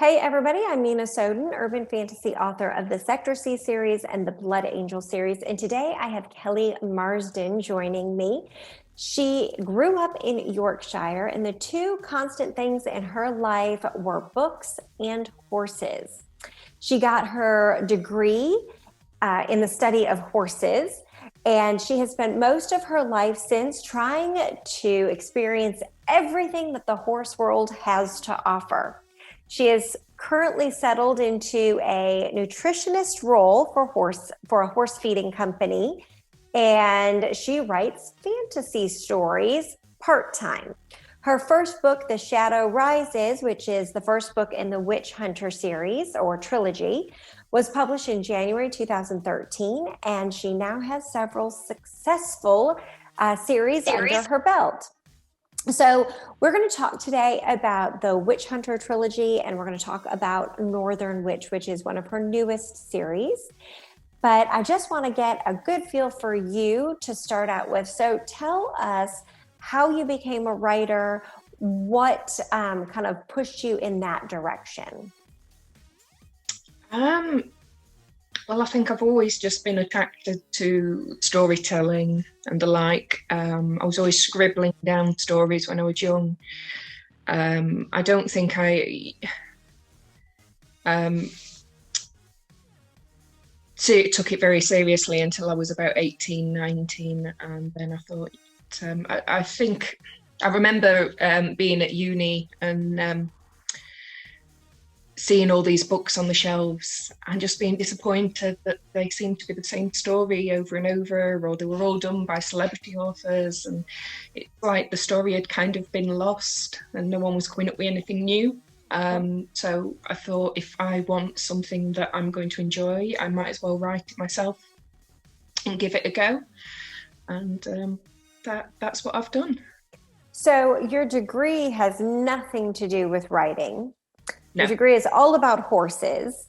Hey everybody, I'm Nina Soden, urban fantasy author of the Sector C series and the Blood Angel series. And today I have Kelly Marsden joining me. She grew up in Yorkshire, and the two constant things in her life were books and horses. She got her degree in the study of horses, and she has spent most of her life since trying to experience everything that the horse world has to offer. She is currently settled into a nutritionist role for a horse feeding company, and she writes fantasy stories part-time. Her first book, The Shadow Rises, which is the first book in the Witch Hunter series or trilogy, was published in January 2013, and she now has several successful series under her belt. So we're going to talk today about the Witch Hunter trilogy, and we're going to talk about Northern Witch, which is one of her newest series. But I just want to get a good feel for you to start out with. So tell us how you became a writer, what kind of pushed you in that direction? Well, I think I've always just been attracted to storytelling and the like. I was always scribbling down stories when I was young. I don't think I took it very seriously until I was about 18, 19. And then I thought, I think I remember being at uni and seeing all these books on the shelves and just being disappointed that they seemed to be the same story over and over, or they were all done by celebrity authors, and it's like the story had kind of been lost and no one was coming up with anything new. So I thought, if I want something that I'm going to enjoy, I might as well write it myself and give it a go. And that's what I've done. So your degree has nothing to do with writing. No. Your degree is all about horses.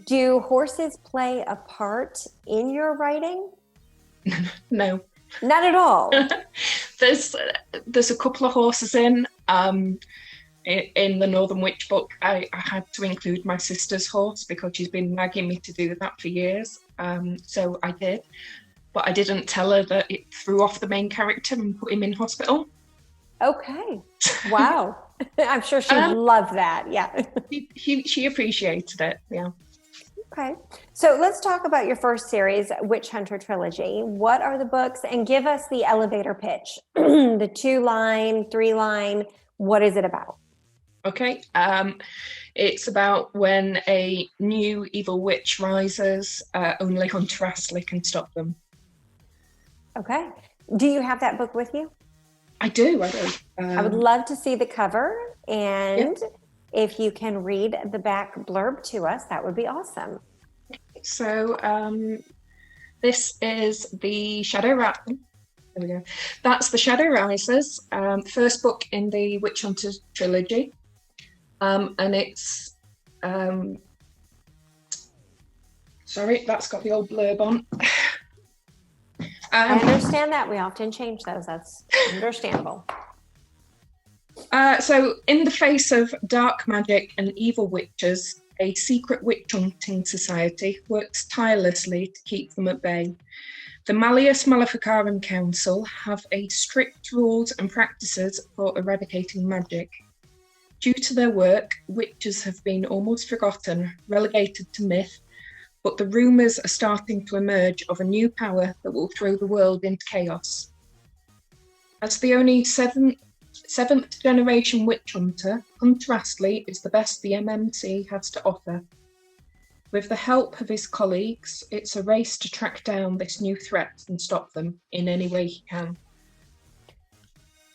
Do horses play a part in your writing? No. Not at all. There's a couple of horses in the Northern Witch book. I had to include my sister's horse because she's been nagging me to do that for years. So I did, but I didn't tell her that it threw off the main character and put him in hospital. Okay. Wow. I'm sure she'd love that. Yeah. She appreciated it. Yeah. Okay. So let's talk about your first series, Witch Hunter Trilogy. What are the books? And give us the elevator pitch. The 2-line, 3-line. What is it about? Okay. It's about when a new evil witch rises. Only Hunter Astley can stop them. Okay. Do you have that book with you? I do. I would love to see the cover, and if you can read the back blurb to us, that would be awesome. So this is the Shadow Rise. There we go. That's the Shadow Rises, first book in the Witch Hunter trilogy, and it's sorry, that's got the old blurb on. I understand that. We often change those. That's understandable. So, in the face of dark magic and evil witches, a secret witch hunting society works tirelessly to keep them at bay. The Malleus Maleficarum Council have a strict rules and practices for eradicating magic. Due to their work, witches have been almost forgotten, relegated to myth, but the rumours are starting to emerge of a new power that will throw the world into chaos. As the only seventh generation witch hunter, Hunter Astley is the best the MMC has to offer. With the help of his colleagues, it's a race to track down this new threat and stop them in any way he can.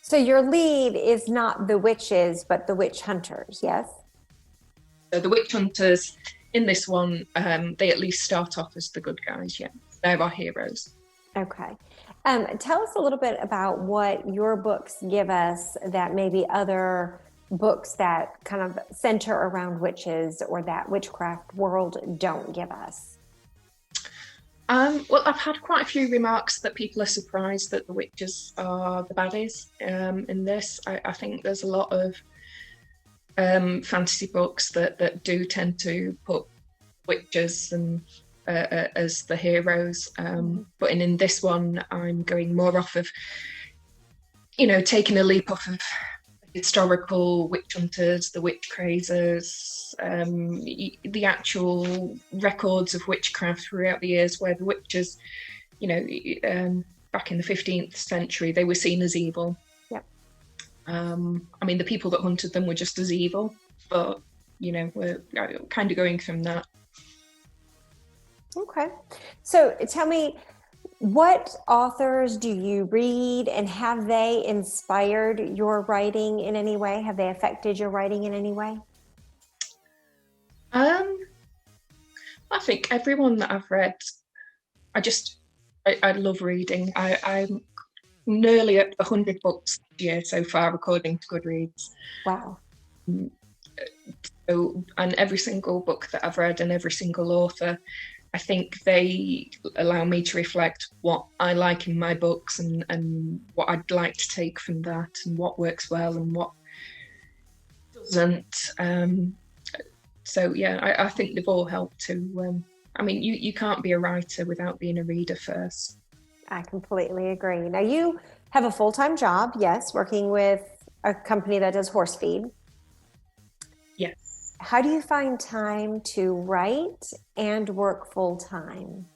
So your lead is not the witches, but the witch hunters, yes? So the witch hunters in this one, they at least start off as the good guys, yeah. They're our heroes. Okay. Tell us a little bit about what your books give us that maybe other books that kind of center around witches or that witchcraft world don't give us. Well, I've had quite a few remarks that people are surprised that the witches are the baddies in this. I think there's a lot of fantasy books that do tend to put witches and as the heroes. But in this one, I'm going more off of, taking a leap off of historical witch hunters, the witch crazers, the actual records of witchcraft throughout the years, where the witches, back in the 15th century, they were seen as evil. Yep. The people that hunted them were just as evil, but we're kind of going from that. Okay. So tell me, what authors do you read, and have they inspired your writing in any way? Have they affected your writing in any way? I think everyone that I've read, I love reading. I'm nearly at 100 books a year so far, according to Goodreads. Wow. So, and every single book that I've read and every single author, I think they allow me to reflect what I like in my books and what I'd like to take from that, and what works well and what doesn't. So yeah, I think they've all helped to. You can't be a writer without being a reader first. I completely agree. Now, you have a full-time job, yes, working with a company that does horse feed. Yes. How do you find time to write and work full-time?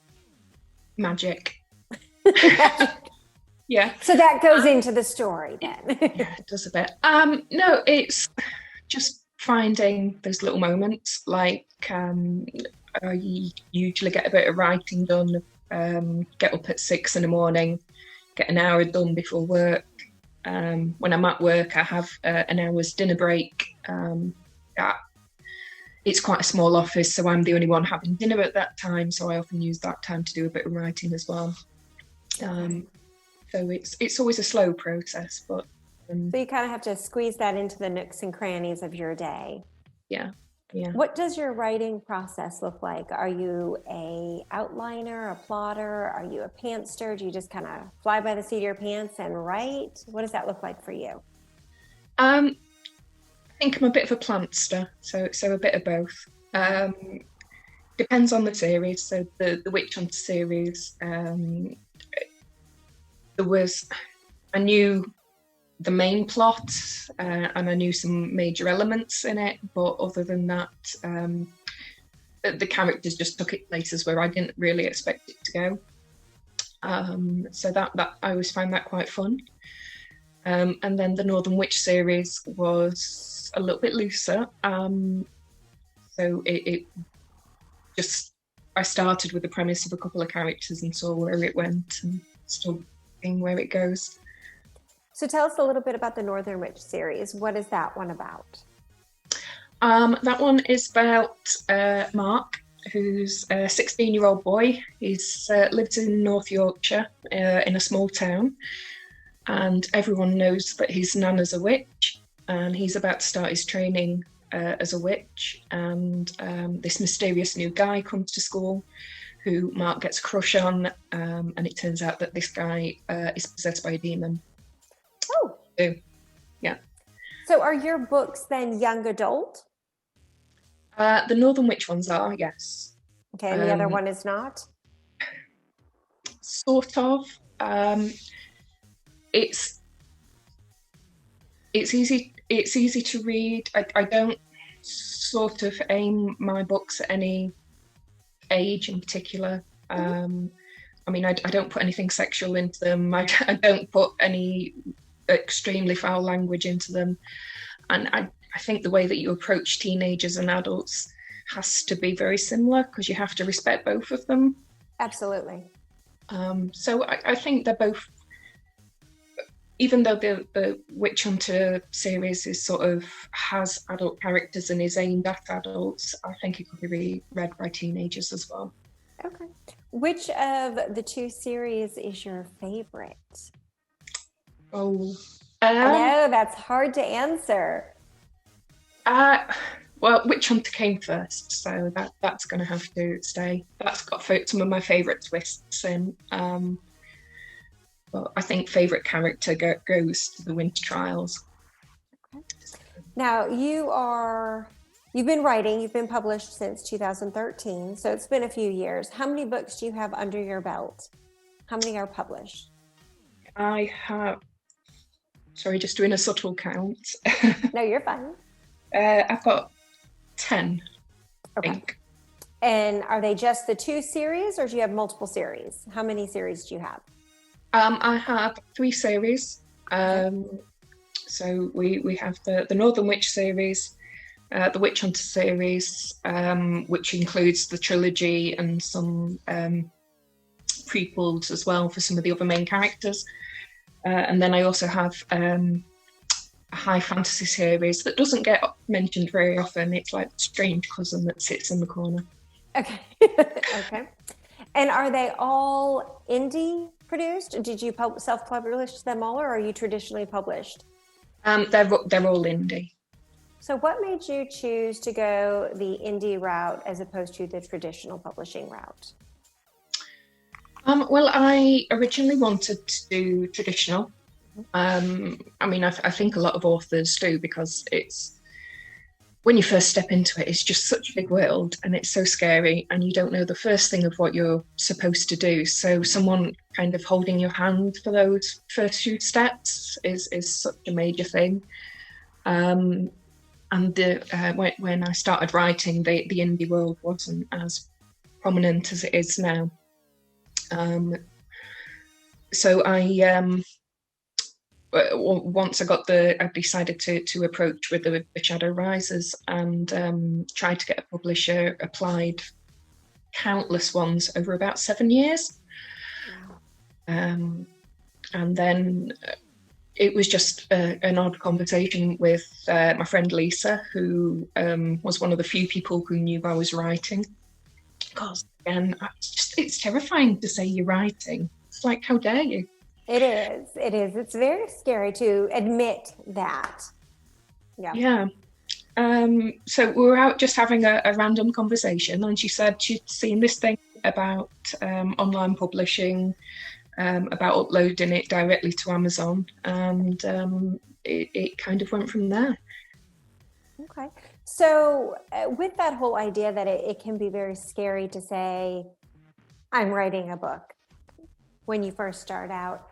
Magic. Yeah. So that goes into the story then. Yeah, it does a bit. No, it's just finding those little moments. Like, I usually get a bit of writing done. Get up at 6 a.m, get an hour done before work. When I'm at work, I have an hour's dinner break. It's quite a small office, so I'm the only one having dinner at that time, so I often use that time to do a bit of writing as well. So it's always a slow process, but so you kind of have to squeeze that into the nooks and crannies of your day. Yeah. What does your writing process look like? Are you a outliner, a plotter? Are you a pantster? Do you just kind of fly by the seat of your pants and write? What does that look like for you? I think I'm a bit of a plantster, so a bit of both. Depends on the series. So the Witch Hunter series, I knew the main plot, and I knew some major elements in it, but other than that, the characters just took it places where I didn't really expect it to go. So that I always find that quite fun. And then the Northern Witch series was a little bit looser. So it just, I started with the premise of a couple of characters and saw where it went, and still seeing where it goes. So tell us a little bit about the Northern Witch series. What is that one about? That one is about Mark, who's a 16-year-old boy. He's lives in North Yorkshire, in a small town, and everyone knows that his nana's a witch, and he's about to start his training as a witch. And this mysterious new guy comes to school, who Mark gets a crush on, and it turns out that this guy is possessed by a demon. Oh. So, yeah. So are your books then young adult? The Northern Witch ones are, yes. Okay, and the other one is not? Sort of. It's easy to read. I don't sort of aim my books at any age in particular. I don't put anything sexual into them. I don't put any extremely foul language into them. And I think the way that you approach teenagers and adults has to be very similar, because you have to respect both of them. Absolutely. So I think they're both, even though the Witch Hunter series is sort of has adult characters and is aimed at adults, I think it could be read by teenagers as well. Okay. Which of the two series is your favorite? Oh, I know that's hard to answer. Well, Witch Hunter came first, so that's going to have to stay. That's got some of my favourite twists in. But I think favourite character goes to the Winter Trials. Okay. Now you've been writing, you've been published since 2013, so it's been a few years. How many books do you have under your belt? How many are published? I have, sorry, just doing a subtle count. No, you're fine. I've got 10, I Okay. think. And are they just the two series or do you have multiple series? How many series do you have? I have 3 series. Okay. So we have the Northern Witch series, the Witch Hunter series, which includes the trilogy and some prequels as well for some of the other main characters. And then I also have a high fantasy series that doesn't get mentioned very often. It's like Strange Cousin that sits in the corner. Okay. Okay. And are they all indie produced? Did you self-publish them all, or are you traditionally published? They're all indie. So what made you choose to go the indie route as opposed to the traditional publishing route? Well, I originally wanted to do traditional. I mean, I think a lot of authors do, because it's, when you first step into it, it's just such a big world and it's so scary and you don't know the first thing of what you're supposed to do. So someone kind of holding your hand for those first few steps is such a major thing. And when I started writing, the indie world wasn't as prominent as it is now. So once I decided to approach with the Shadow Risers and tried to get a publisher, applied countless ones over about 7 years. And then it was just an odd conversation with my friend Lisa, who was one of the few people who knew I was writing. Because again, it's terrifying to say you're writing. It's like, how dare you? It is. It is. It's very scary to admit that. Yeah. Yeah. So we were out just having a random conversation, and she said she'd seen this thing about online publishing, about uploading it directly to Amazon, and it kind of went from there. Okay. So with that whole idea that it can be very scary to say, I'm writing a book when you first start out,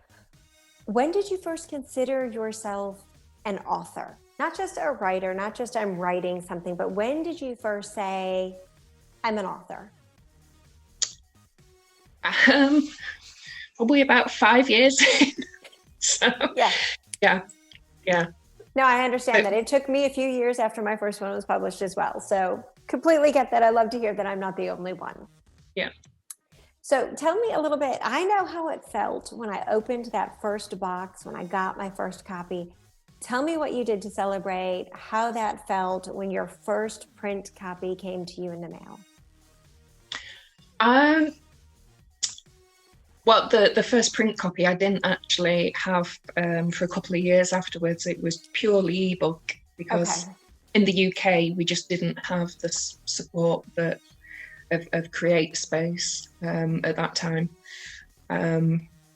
when did you first consider yourself an author? Not just a writer, not just I'm writing something, but when did you first say, I'm an author? Probably about 5 years. So, yeah. No, I understand that. It took me a few years after my first one was published as well. So completely get that. I love to hear that I'm not the only one. Yeah. So tell me a little bit. I know how it felt when I opened that first box, when I got my first copy. Tell me what you did to celebrate, how that felt when your first print copy came to you in the mail. Well, the first print copy I didn't actually have for a couple of years afterwards. It was purely ebook, because in the UK we just didn't have the support that of CreateSpace at that time.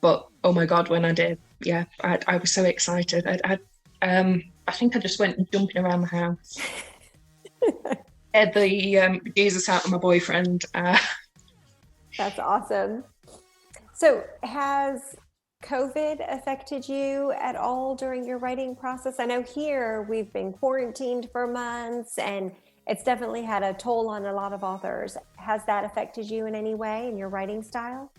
But oh my God, when I did, yeah, I was so excited. I think I just went jumping around the house. Had the Jesus out of my boyfriend. That's awesome. So has COVID affected you at all during your writing process? I know here we've been quarantined for months and it's definitely had a toll on a lot of authors. Has that affected you in any way in your writing style?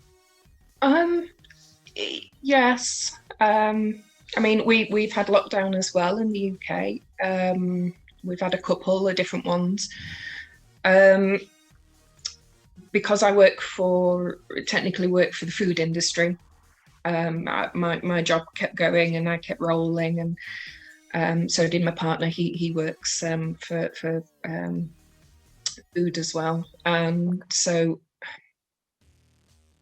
Yes. I mean, we've had lockdown as well in the UK. We've had a couple of different ones. Because I technically work for the food industry, my job kept going and I kept rolling, and so did my partner. He works for food as well, and so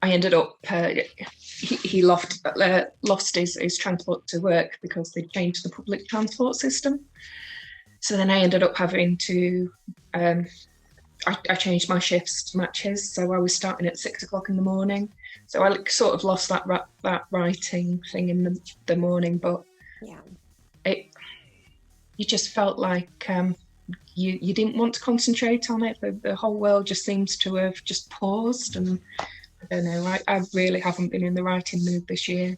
I ended up he lost his transport to work because they changed the public transport system. So then I ended up having to I changed my shifts to match his, so I was starting at 6 o'clock in the morning. So I sort of lost that writing thing in the morning, but yeah, you just felt like you didn't want to concentrate on it. The whole world just seems to have just paused, and I don't know. I really haven't been in the writing mood this year.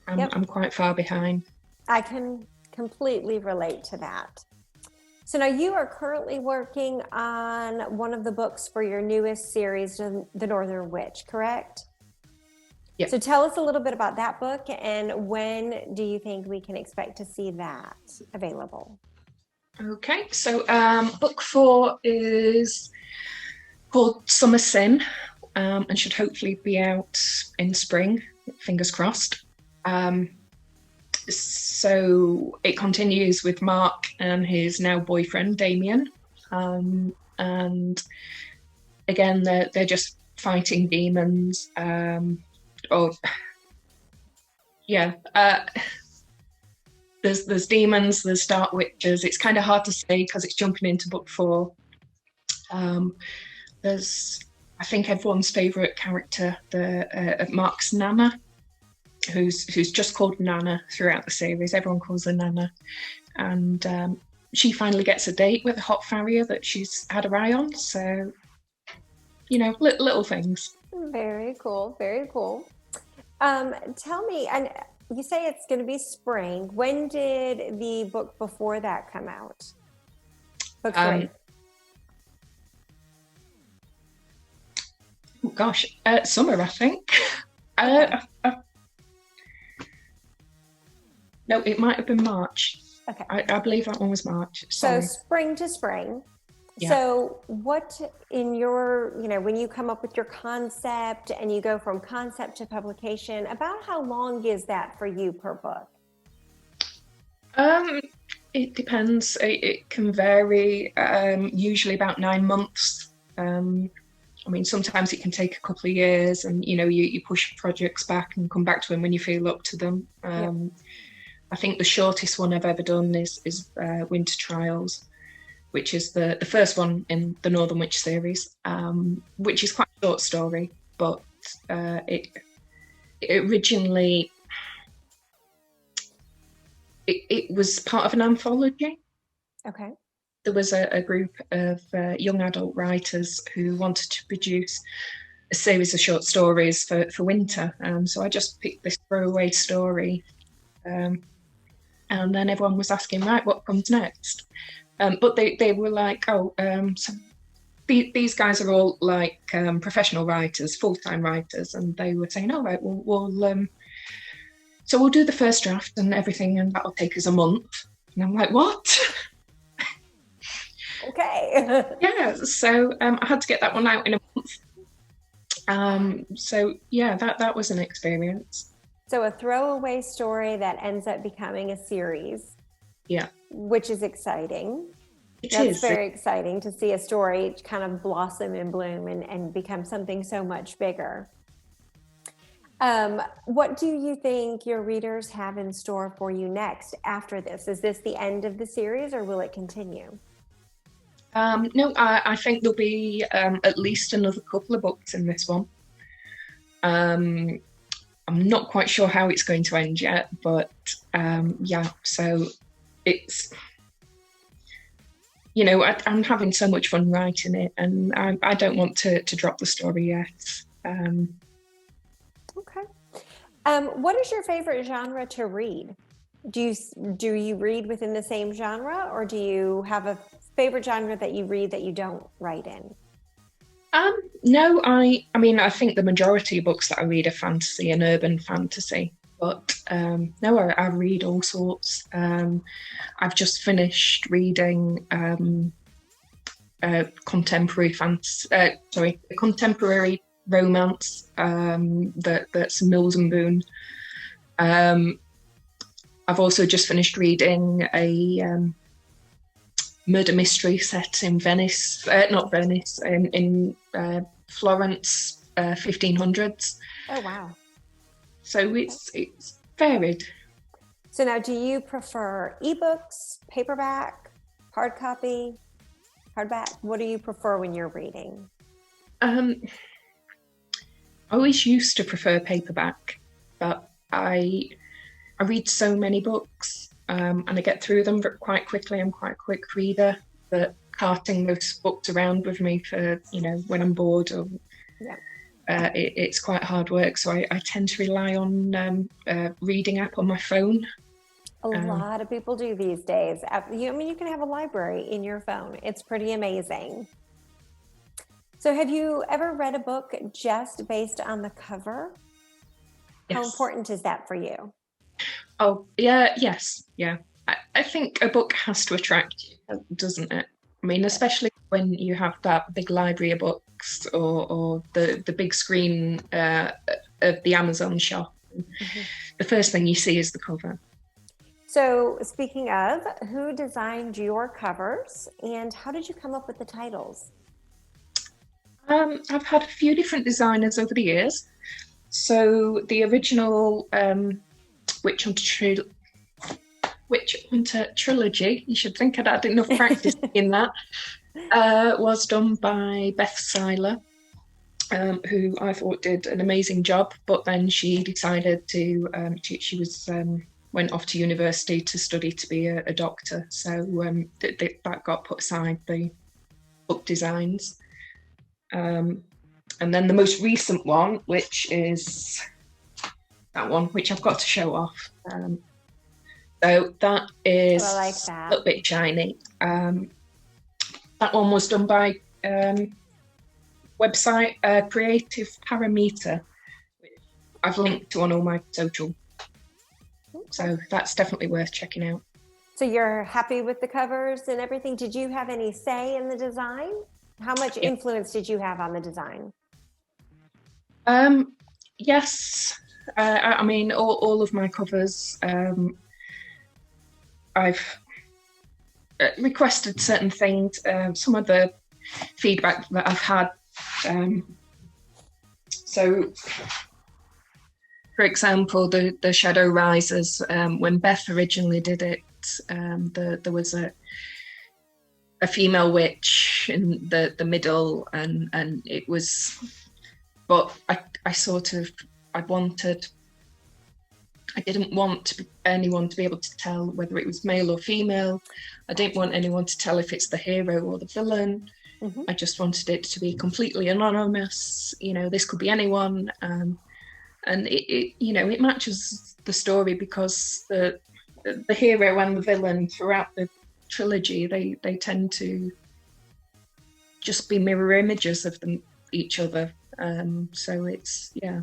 Yep, I'm quite far behind. I can completely relate to that. So now you are currently working on one of the books for your newest series, The Northern Witch, correct? Yeah. So tell us a little bit about that book, and when do you think we can expect to see that available? Okay, so book 4 is called Summer Sin, and should hopefully be out in spring, fingers crossed. So it continues with Mark and his now boyfriend Damien, and again they're just fighting demons. There's demons, there's dark witches. It's kind of hard to say because it's jumping into book 4. There's, I think, everyone's favourite character, Mark's Nana, who's just called Nana throughout the series. Everyone calls her Nana, and she finally gets a date with a hot farrier that she's had her eye on. So, little things. Very cool, very cool. Tell me, and you say it's going to be spring. When did the book before that come out? Book 3. Oh gosh, summer, I think. Okay. No, it might have been March. Okay. I believe that one was March. So Sorry. spring to spring. Yeah. So what in your, when you come up with your concept and you go from concept to publication, about how long is that for you per book? It depends. It can vary. Usually about 9 months. I mean, sometimes it can take a couple of years, and you push projects back and come back to them when you feel up to them. I think the shortest one I've ever done is Winter Trials, which is the first one in the Northern Witch series, which is quite a short story, but it originally it was part of an anthology. Okay. There was a group of young adult writers who wanted to produce a series of short stories for winter. So I just picked this throwaway story, and then everyone was asking, right, what comes next? But they were like, so these guys are all like professional writers, full-time writers, and they were saying, all right, so we'll do the first draft and everything, and that'll take us a month. And I'm like, what? Okay. Yeah, so I had to get that one out in a month. So yeah, that was an experience. So a throwaway story that ends up becoming a series. Yeah. Which is exciting. That's very exciting to see a story kind of blossom and bloom and become something so much bigger. What do you think your readers have in store for you next after this? Is this the end of the series, or will it continue? No, I think there'll be at least another couple of books in this one. I'm not quite sure how it's going to end yet, but yeah, so it's, I'm having so much fun writing it, and I don't want to drop the story yet. Okay. What is your favorite genre to read? Do you read within the same genre, or do you have a favorite genre that you read that you don't write in? No, I mean, I think the majority of books that I read are fantasy and urban fantasy, but no, I read all sorts. I've just finished reading contemporary romance that's Mills and Boon. I've also just finished reading a murder mystery set in Venice, not Venice, in Florence, 1500s. Oh, wow. So it's varied. So now, do you prefer ebooks, paperback, hard copy, hardback? What do you prefer when you're reading? I always used to prefer paperback, but I read so many books and I get through them quite quickly. I'm quite a quick reader, but carting those books around with me for, when I'm bored, or Yeah. it's quite hard work. So I tend to rely on a reading app on my phone. A lot of people do these days. You can have a library in your phone. It's pretty amazing. So have you ever read a book just based on the cover? How Yes. important is that for you? Oh, yeah, yes, yeah. I think a book has to attract you, doesn't it? I mean, especially when you have that big library of books, or the big screen of the Amazon shop. The first thing you see is the cover. So speaking of, who designed your covers and how did you come up with the titles? I've had a few different designers over the years. So the original Witch Hunter Trilogy, you should think I'd had enough practice in that, was done by Beth Seiler, who I thought did an amazing job. But then she decided to, she was went off to university to study to be a doctor. So that got put aside, the book designs. And then the most recent one, which is that one, which I've got to show off. So that is I like that. A little bit shiny. That one was done by website Creative Parameter, which I've linked to on all my social. So that's definitely worth checking out. So you're happy with the covers and everything? Did you have any say in the design? How much influence did you have on the design? Yes. I mean, all of my covers, I've requested certain things. Some of the feedback that I've had. So, for example, the Shadow Risers, when Beth originally did it, there was a female witch in the middle, and it was, but I didn't want anyone to be able to tell whether it was male or female. I didn't want anyone to tell if it's the hero or the villain. I just wanted it to be completely anonymous. This could be anyone, and it matches the story, because the hero and the villain throughout the trilogy, they tend to just be mirror images of each other. So it's, yeah.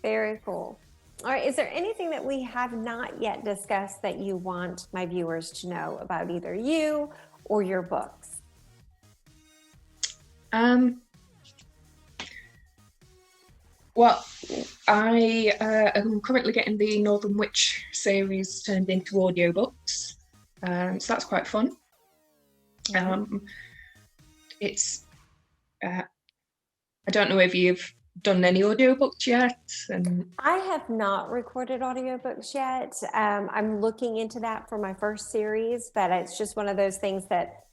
Very cool. All right. Is there anything that we have not yet discussed that you want my viewers to know about either you or your books? Well, I am currently getting the Northern Witch series turned into audiobooks. So that's quite fun. It's, I don't know if you've done any audiobooks yet. I have not recorded audiobooks yet. I'm looking into that for my first series, but it's just one of those things that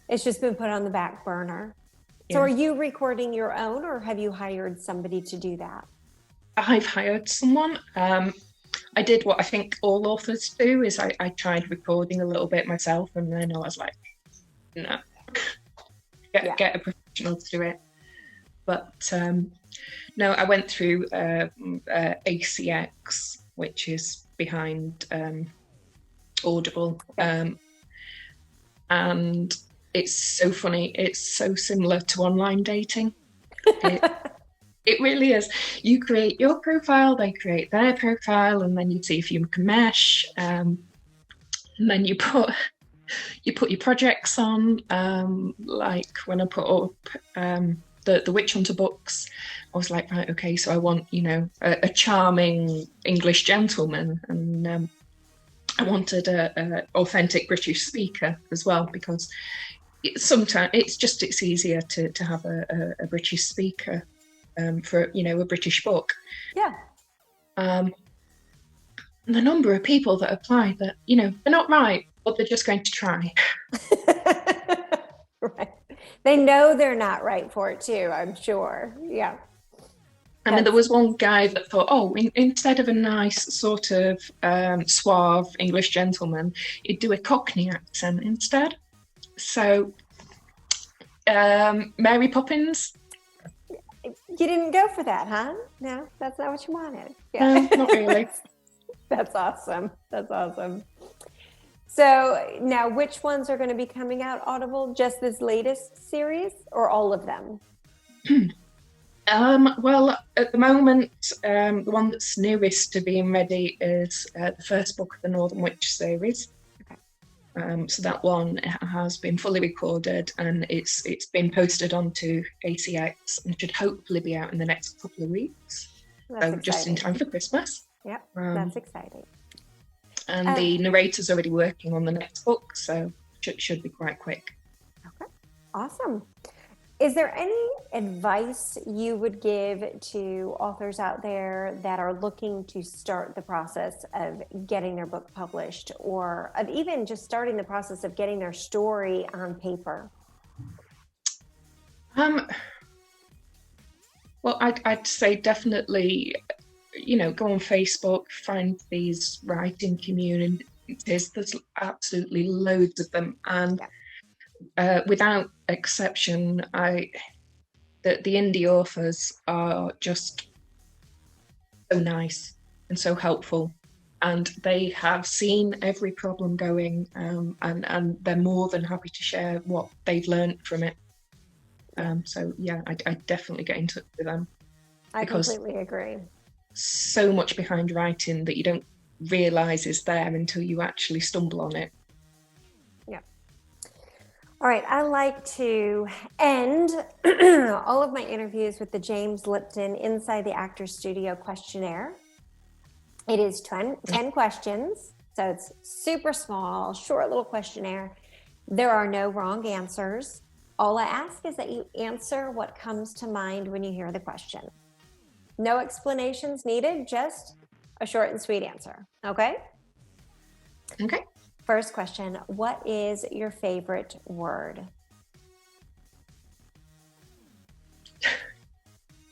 it's just been put on the back burner. So are you recording your own, or have you hired somebody to do that? I've hired someone. I did what I think all authors do, is I tried recording a little bit myself, and then I was like, no, get a professional to do it. But no, I went through ACX, which is behind Audible, and it's so funny. It's so similar to online dating. It really is. You create your profile, they create their profile, and then you see if you can mesh. And then you put your projects on. Like when I put up the Witch Hunter books, I was like, right, okay, so I want, a charming English gentleman, and I wanted a authentic British speaker as well, because sometimes it's easier to have a British speaker for a British book. Yeah. And the number of people that apply that they're not right, but they're just going to try. Right. They know they're not right for it too, I'm sure. Yeah. I mean, there was one guy that thought, oh, instead of a nice sort of suave English gentleman, he'd do a Cockney accent instead. So, Mary Poppins. You didn't go for that, huh? No, that's not what you wanted. Yeah. No, not really. That's awesome. That's awesome. So now, which ones are going to be coming out Audible? Just this latest series, or all of them? Well, at the moment, the one that's nearest to being ready is the first book of the Northern Witch series. Okay. So that one has been fully recorded and it's been posted onto ACX and should hopefully be out in the next couple of weeks. That's so just in time for Christmas. Yep, that's exciting. And the narrator's already working on the next book, so should be quite quick. Okay, awesome. Is there any advice you would give to authors out there that are looking to start the process of getting their book published, or of even just starting the process of getting their story on paper? Well, I'd say definitely, go on Facebook, find these writing communities. There's absolutely loads of them, and without exception, the indie authors are just so nice and so helpful, and they have seen every problem going, and they're more than happy to share what they've learned from it. So yeah, I definitely get in touch with them. I completely agree. So much behind writing that you don't realize is there until you actually stumble on it. Yeah. All right, I like to end all of my interviews with the James Lipton Inside the Actors Studio questionnaire. It is 10 questions, so it's super small, short little questionnaire. There are no wrong answers. All I ask is that you answer what comes to mind when you hear the question. No explanations needed, just a short and sweet answer, okay? Okay. First question, what is your favorite word?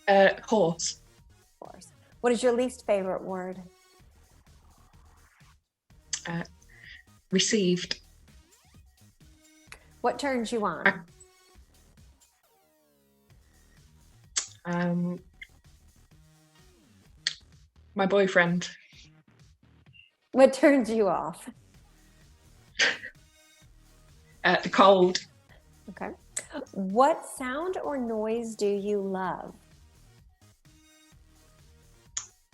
Horse. Horse. What is your least favorite word? Received. What turns you on? My boyfriend. What turns you off? The cold. Okay. What sound or noise do you love?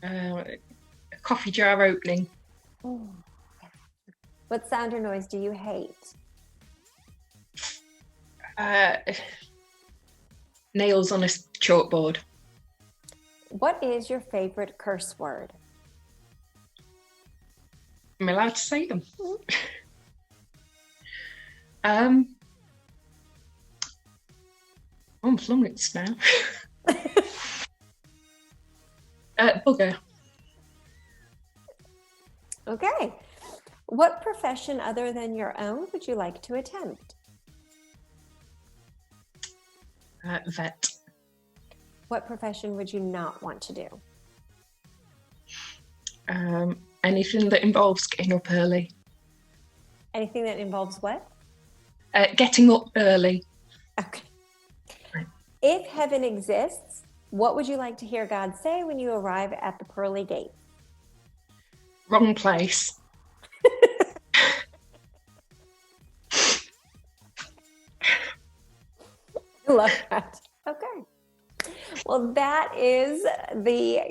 A coffee jar opening. Oh. What sound or noise do you hate? Nails on a chalkboard. What is your favorite curse word? Am I allowed to say them? I'm flummoxed now. Bugger. Okay. What profession other than your own would you like to attempt? Vet. What profession would you not want to do? Anything that involves getting up early. Anything that involves what? Getting up early. Okay. If heaven exists, what would you like to hear God say when you arrive at the pearly gate? Wrong place. I love that. Okay. Well, that is the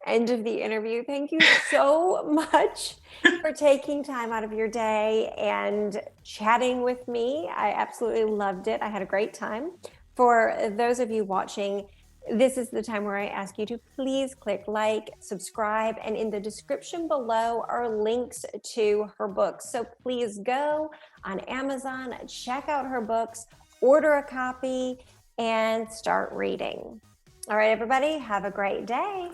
end of the interview. Thank you so much for taking time out of your day and chatting with me. I absolutely loved it. I had a great time. For those of you watching, this is the time where I ask you to please click like, subscribe, and in the description below are links to her books. So please go on Amazon, check out her books, order a copy, and start reading. All right, everybody, have a great day.